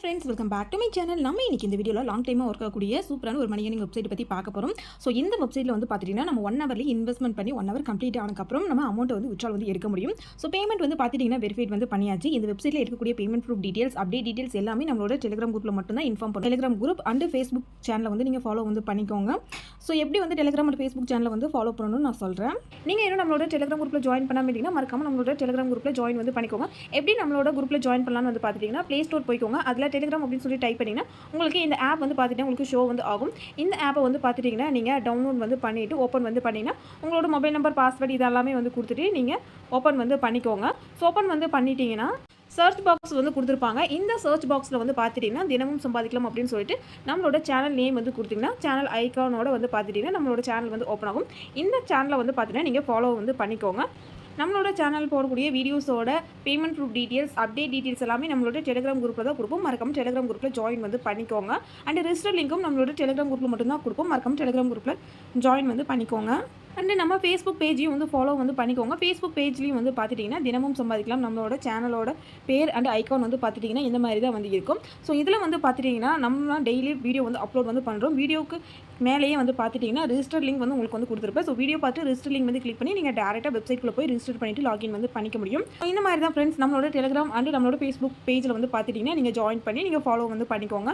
Friends, welcome back to my channel. நம்ம இன்னைக்கு இந்த வீடியோவில் லாங் டைமாக ஒர்க் ஆகக்கூடிய சூப்பரான ஒரு மணி ஏர்னிங் வெப்சைட் பற்றி பார்க்க போகிறோம். ஸோ இந்த வெப்சைட்டில் வந்து பார்த்துட்டிங்கன்னா நம்ம 1 ஹவர்லேயே இன்வெஸ்ட்மெண்ட் பண்ணி 1 ஹவர் கம்ப்ளீட் ஆனதுக்கப்புறம் நம்ம அமௌண்ட் வந்து விட்ரால் வந்து எடுக்க முடியும். ஸோ பேமெண்ட் வந்து பார்த்துட்டிங்கன்னா வெரிஃபைட் வந்து பண்ணியாச்சு. இந்த வெப்சைட்டில் இருக்கக்கூடிய payment proof details, update details எல்லாமே நம்மளோட டெலிகிராம் குரூப்பில் மட்டும் தான் இன்ஃபார்ம் பண்ணுவோம். டெலிகிராம் குரூப் அண்ட் ஃபேஸ்புக் சேனலை வந்து நீங்கள் ஃபாலோ வந்து பண்ணிக்கோங்க. ஸோ எப்படி வந்து டெலிகிராம் அண்ட் ஃபேஸ்புக் சேனலை வந்து ஃபாலோ பண்ணணும்னு நான் சொல்கிறேன். நீங்கள் இன்னும் நம்மளோட டெலிகிராம் குரூப்பில் ஜாயின் பண்ணாமல் இருந்தீங்கன்னா மறக்காம நம்மளோட டெலிகிராம் குரூப்பில் ஜாயின் வந்து பண்ணிக்கோங்க. எப்படி நம்மளோட குரூப்பில் ஜாயின் பண்ணலாம்னு வந்து பார்த்துட்டிங்கன்னா ப்ளே ஸ்டோர் போய்க்கோங்க. அதில் டெலிகிராம் அப்படின்னு சொல்லி டைப் பண்ணிங்கன்னா உங்களுக்கு இந்த ஆப் வந்து பார்த்துட்டு உங்களுக்கு ஷோ வந்து ஆகும். இந்த ஆப்பை வந்து பார்த்துட்டிங்கன்னா நீங்கள் டவுன்லோட் வந்து பண்ணிவிட்டு ஓப்பன் வந்து பண்ணிங்கன்னா உங்களோட மொபைல் நம்பர், பாஸ்வேர்டு இதெல்லாமே வந்து கொடுத்துட்டு நீங்கள் ஓப்பன் வந்து பண்ணிக்கோங்க. ஸோ ஓப்பன் வந்து பண்ணிட்டீங்கன்னா சர்ச் பாக்ஸ் வந்து கொடுத்துருப்பாங்க. இந்த சர்ச் பாக்ஸில் வந்து பார்த்துட்டிங்கன்னா தினமும் சம்பாதிக்கலாம் அப்படின்னு சொல்லிட்டு நம்மளோட சேனல் நேம் வந்து கொடுத்திங்கன்னா சேனல் ஐக்கானோட வந்து பார்த்துட்டிங்கன்னா நம்மளோட சேனல் வந்து ஓப்பன் ஆகும். இந்த சேனலை வந்து பார்த்திங்கன்னா நீங்கள் ஃபாலோ வந்து பண்ணிக்கோங்க. நம்மளோட சேனல் போடக்கூடிய வீடியோஸோட payment proof details, update details எல்லாமே நம்மளோட டெலிகிராம் குரூப்பில் தான் கொடுப்போம். மறக்காம டெலிகிராம் குரூப்பில் ஜாயின் வந்து பண்ணிக்கோங்க. அண்ட் ரிஜிஸ்டர் லிங்க்கும் நம்மளோட டெலிகிராம் குரூப்பில் மட்டும்தான் கொடுப்போம். மறக்காம டெலிகிராம் குரூப்பில் ஜாயின் வந்து பண்ணிக்கோங்க. அண்ட் நம்ம ஃபேஸ்புக் பேஜையும் வந்து ஃபாலோ வந்து பண்ணிக்கோங்க. ஃபேஸ்புக் பேஜ்லேயும் வந்து பார்த்துட்டிங்கன்னா தினமும் சம்பாதிக்கலாம் நம்மளோட சேனலோட பேர் அண்ட் ஐக்கான் வந்து பார்த்துட்டிங்கன்னா இந்த மாதிரி தான் வந்து இருக்கும். ஸோ இதில் வந்து பார்த்துட்டிங்கன்னா நம்ம டெய்லி வீடியோ வந்து அப்லோட் வந்து பண்ணுறோம். வீடியோக்கு மேலேயே வந்து பார்த்துட்டிங்கன்னா ரிஜிஸ்டர் லிங்க் வந்து உங்களுக்கு வந்து கொடுத்துருப்பேன். ஸோ வீடியோ பார்த்து ரிஜிஸ்டர் லிங்க் வந்து கிளிக் பண்ணி நீங்கள் டேரெக்டாக வெப்சைட்டில் போய் ரிஜிஸ்டர் பண்ணிவிட்டு லாகின் வந்து பண்ணிக்க முடியும். இந்த மாதிரி தான் ஃப்ரெண்ட்ஸ் நம்மளோட டெலிகிராம் அண்ட் நம்மளோட ஃபேஸ்புக் பேஜில் வந்து பார்த்துட்டிங்கன்னா நீங்கள் ஜாயின் பண்ணி நீங்கள் ஃபாலோ வந்து பண்ணிக்கோங்க.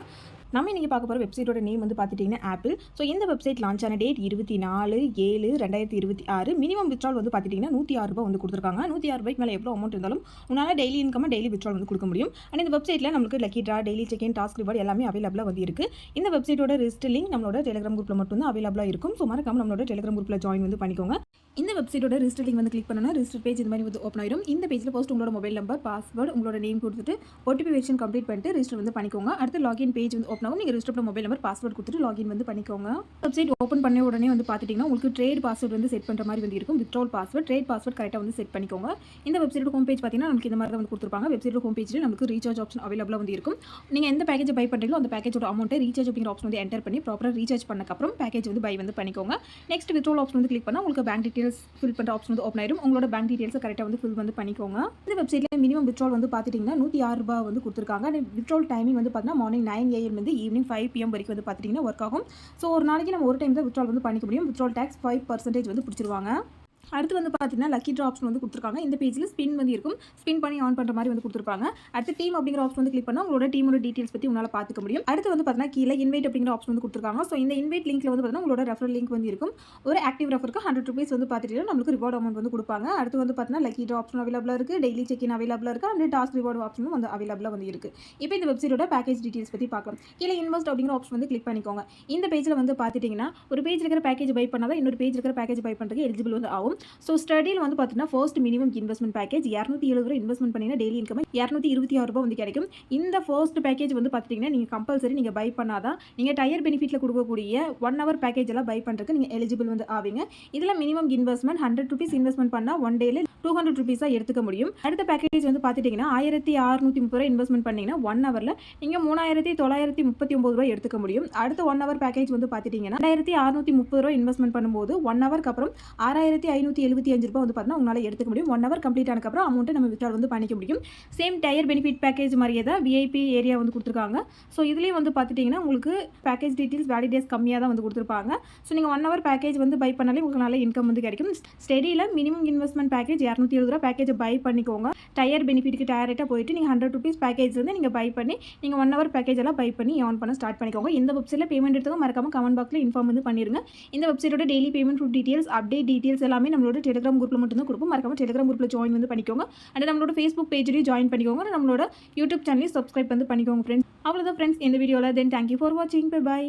நம்ம இன்றைக்கி பார்க்க போகிற வெப்சைட்டோட நேம் வந்து பார்த்துட்டிங்கன்னா ஆப்பிள். ஸோ இந்த வெப்சைட் லான்ச் ஆன டேட் 24/7/2026. மினிமம் வித்ட்ரால் வந்து பார்த்துட்டிங்கன்னா ₹106 வந்து கொடுத்துருக்காங்க. ₹106 மேலே எவ்வளோ அமௌண்ட் இருந்தாலும் உங்களால் டெய்லி இன்கம் டெய்லி வித்ட்ரால் வந்து கொடுக்க முடியும். அண்ட் இந்த வெப்சைட்டில் நமக்கு lucky draw, daily check in, task reward எல்லாமே அவைலபிளாக வந்து இருக்குது. இந்த வெப்சைட்டோட ரிஜிஸ்டர் லிங்க் நம்மளோட டெலிகிராம் குரூப்பில் மட்டும் தான் அவைலபிளாக இருக்கும். ஸோ மறக்காம நம்மளோட டெலிகிராம் குரூப்பில் ஜாயின் வந்து பண்ணிக்கோங்க. இந்த வெப்சைட்டோட ரிஜிஸ்டர் லிங்க் வந்து கிளிக் பண்ணணும். ரிஜிஸ்டர் பேஜ் இந்த மாதிரி வந்து ஓப்பன் ஆயிடும். இந்த பேஜில் ஃபர்ஸ்ட் உங்களோட மொபைல் நம்பர், பாஸ்வேர்டு, உங்களோட நேம் கொடுத்துட்டு ஓடிபி வெரிஃபிகேஷன் கம்ப்ளீட் பண்ணிட்டு ரிஜிஸ்டர் வந்து பண்ணிக்கோங்க. அடுத்து லாகின் பேஜ் வந்து ஓப்பன் ஆகும். நீங்கள் ரிஜிஸ்டர் மொபைல் நம்பர், பாஸ்வேர்டு கொடுத்துட்டு லாகின் வந்து பண்ணிக்கோங்க. வெப்சைட் ஓப்பன் பண்ண உடனே வந்து பார்த்துட்டிங்கன்னா உங்களுக்கு ட்ரேட் பாஸ்வேர்டு வந்து செட் பண்ணுற மாதிரி வந்து இருக்கும். வித்ட்ரால் பாஸ்வேர்டு, ட்ரேட் பாஸ்வேர்டு கரெக்டாக வந்து செட் பண்ணிக்கோங்க. இந்த வெப்சைட்டோட ஹோம் பேஜ் பார்த்தீங்கன்னா நமக்கு இந்த மாதிரி தான் வந்து கொடுத்துருப்பாங்க. வெப்சைட்டோட ஹோம் பேஜில் நமக்கு ரீசார்ஜ் ஆப்ஷன் அவைலபிளாக வந்து இருக்கும். நீங்கள் எந்த பேக்கேஜ் பை பண்ணுறீங்களோ அந்த பேக்கேஜோட அமௌண்ட்டை ரீசார்ஜ் அப்படிங்கிற ஆப்ஷன் வந்து என்டர் பண்ணி ப்ராப்பராக ரீசார்ஜ் பண்ணக்கப்புறம் பேக்கேஜ் வந்து பை வந்து பண்ணிக்கோங்க. நெக்ஸ்ட் வித்ட்ரால் ஆப்ஷன் வந்து கிளிக் பண்ணால் உங்களுக்கு பேங்க் டீடைல்ஸ் ஃபில் பண்ணுற ஆப்ஷன் வந்து ஓப்பன் ஆயிடும். உங்களோட பேங்க் டீடைல்ஸ் கரெக்டாக வந்து ஃபில் வந்து பண்ணிக்கோங்க. இந்த வெப்சைட்டில் மினிமம் வித்ட்ரால் வந்து பார்த்துட்டிங்கன்னா ₹106 வந்து கொடுத்துருக்காங்க. வித்ட்ரால் டைமிங் வந்து பார்த்தீங்கன்னா மார்னிங் 9 AM வந்து ஈவினிங் 5 PM வரைக்கும் வந்து பார்த்துட்டிங்கன்னா ஒர்க் ஆகும். ஸோ ஒரு நாளைக்கு நம்ம ஒரு டைம் தான் வித்ட்ரால் வந்து பண்ணிக்க முடியும். வித்ட்ரால் டேக்ஸ் 5% வந்து பிடிச்சிருவாங்க. அடுத்து வந்து பார்த்தீங்கன்னா லக்கி ட்ரா ஆப்ஷன் வந்து கொடுத்துருக்காங்க. இந்த பேஜில் ஸ்பின் வந்து இருக்கும். ஸ்பின் பண்ணி ஆன் பண்ணுற மாதிரி வந்து கொடுத்துருப்பாங்க. அடுத்து டீம் அப்படிங்கிற ஆப்ஷன் வந்து கிளிக் பண்ணால் உங்களோட டீமோட டீடைல்ஸ் பற்றி உங்களால் பார்த்துக்க முடியும். அடுத்து வந்து பார்த்தீங்கன்னா கீழே இன்வைட் அப்படிங்கிற ஆப்ஷன் வந்து கொடுத்துருக்காங்க. ஸோ இந்த இன்வைட் லிங்க்ல வந்து பார்த்தீங்கன்னா உங்களோட ரெஃபரல் லிங்க் வந்து இருக்கும். ஒரு ஆக்டிவ் ரெஃபருக்கு ₹100 வந்து பார்த்துட்டு நம்மளுக்கு ரிவார்ட் அமௌண்ட் வந்து கொடுப்பாங்க. அடுத்து வந்து பார்த்தீங்கன்னா லக்கி ட்ரா ஆப்ஷன் அவைலபிளாக இருக்குது, டெய்லி செக்இன் அவைலபிளாக இருக்குது, அண்ட் டாஸ்க் ரிவார்டு ஆப்ஷனும் வந்து அவைலபிளாக வந்து இருக்குது. இப்போ இந்த வெப்சைட்டோட பேக்கேஜ் டீடைல்ஸ் பற்றி பார்க்கலாம். கீழே இன்வெஸ்ட் அப்படிங்கிற ஆப்ஷன் வந்து கிளிக் பண்ணிக்கோங்க. இந்த பேஜில் வந்து பார்த்துட்டிங்கன்னா ஒரு பேஜ் இருக்கிற பேக்கேஜ் பை பண்ணாதான் இன்னொரு பேஜ் இருக்கிற பேக்கேஜ் பை பண்ணுறதுக்கு எலிஜிபிள் வந்து ஆகும். ஸோ ஸ்டடி வந்து பார்த்தீங்கன்னா first minimum investment package ₹270 investment பண்ணிங்கன்னா டெய்லி இன்கம் ₹226 வந்து கிடைக்கும். இந்த ஃபர்ஸ்ட் பேக்கேஜ் வந்து பார்த்துட்டிங்கன்னா நீங்கள் கம்பல்சரி நீங்கள் பை பண்ணாதான் நீங்கள் டயர் பெனிஃபிட்டில் கொடுக்கக்கூடிய 1 ஹவர் பேக்கேஜ் எல்லாம் பை பண்ணுறதுக்கு நீங்கள் எலிஜிபிள் வந்து ஆவீங்க. இதில் மினிமம் இன்வெஸ்ட்மெண்ட் ₹100 இன்வெஸ்ட்மெண்ட் பண்ணால் 1 டேல ₹200 தான் எடுத்துக்க முடியும். அடுத்த பேக்கேஜ் வந்து பார்த்துட்டிங்கன்னா ₹1630 இன்வெஸ்ட்மெண்ட் பண்ணிங்கன்னா 1 ஹவரில் நீங்கள் ₹3939 எடுத்துக்க முடியும். அடுத்த 1 ஹவர் பேக்கேஜ் வந்து பார்த்துட்டிங்கன்னா ₹1630 இன்வெஸ்ட்மெண்ட் பண்ணும்போது 1 ஹவருக்கு அப்புறம் ₹6575 வந்து பார்த்தீங்கன்னா உங்களால் எடுத்துக்க முடியும். 1 ஹவர் கம்ப்ளீட் ஆனதுக்கப்புறம் அமௌண்ட்டை நம்ம வித்ட்ரால் வந்து பண்ணிக்க முடியும். சேம் டயர் பெனிஃபிட் பேக்கேஜ் மாதிரியே தான் விஐபி ஏரியா வந்து கொடுத்துருக்காங்க. ஸோ இதுலேயும் வந்து பார்த்துட்டிங்கன்னா உங்களுக்கு பேக்கேஜ் டீட்டெயில்ஸ் வேலிடேஸ் கம்மியாக தான் வந்து கொடுத்துருப்பாங்க. ஸோ நீங்கள் 1 ஹவர் பேக்கேஜ் வந்து பை பண்ணாலே உங்களுக்கு நல்ல இன்கம் வந்து கிடைக்கும். ஸ்டடியில் மினிமம் இன்வெஸ்ட்மெண்ட் பேக்கேஜ் ₹270 பேக்கேஜை பை பண்ணிக்கோங்க. டயர் பெனிஃபிட்டுக்கு டேரெக்டாக போயிட்டு நீங்கள் ₹100 பேக்கேஜ் வந்து நீங்கள் பை பண்ணி நீங்கள் 1 ஹவர் பேக்கேஜ் எல்லாம் பை பண்ணி ஆன் பண்ண ஸ்டார்ட் பண்ணிக்கோங்க. இந்த வெப்சைட்டில் பேமெண்ட் எடுத்ததும் மறக்காம கமெண்ட் பாக்ஸில் இன்ஃபார்ம் வந்து பண்ணிருங்க. இந்த வெப்சைட்டோட daily payment proof details, update details எல்லாமே நம்மளோட டெலிகிராம் குரூப்பில் மட்டும் தான் கொடுப்போம். மறக்காம டெலிகிராம் குரூப்பில் ஜாயின் வந்து பண்ணிக்கோங்க. அண்ட் நம்மளோட ஃபேஸ்புக் பேஜ்லையும் ஜாயின் பண்ணிக்கோங்க. நம்மளோட யூடியூப் சேனலையும் சப்ஸ்கிரைப் வந்து பண்ணிக்கோங்க ஃப்ரெண்ட்ஸ். அவ்வளோதான் ஃப்ரெண்ட்ஸ் இந்த வீடியோவில். தென் தேங்க்யூ ஃபார் வாட்சிங். பை.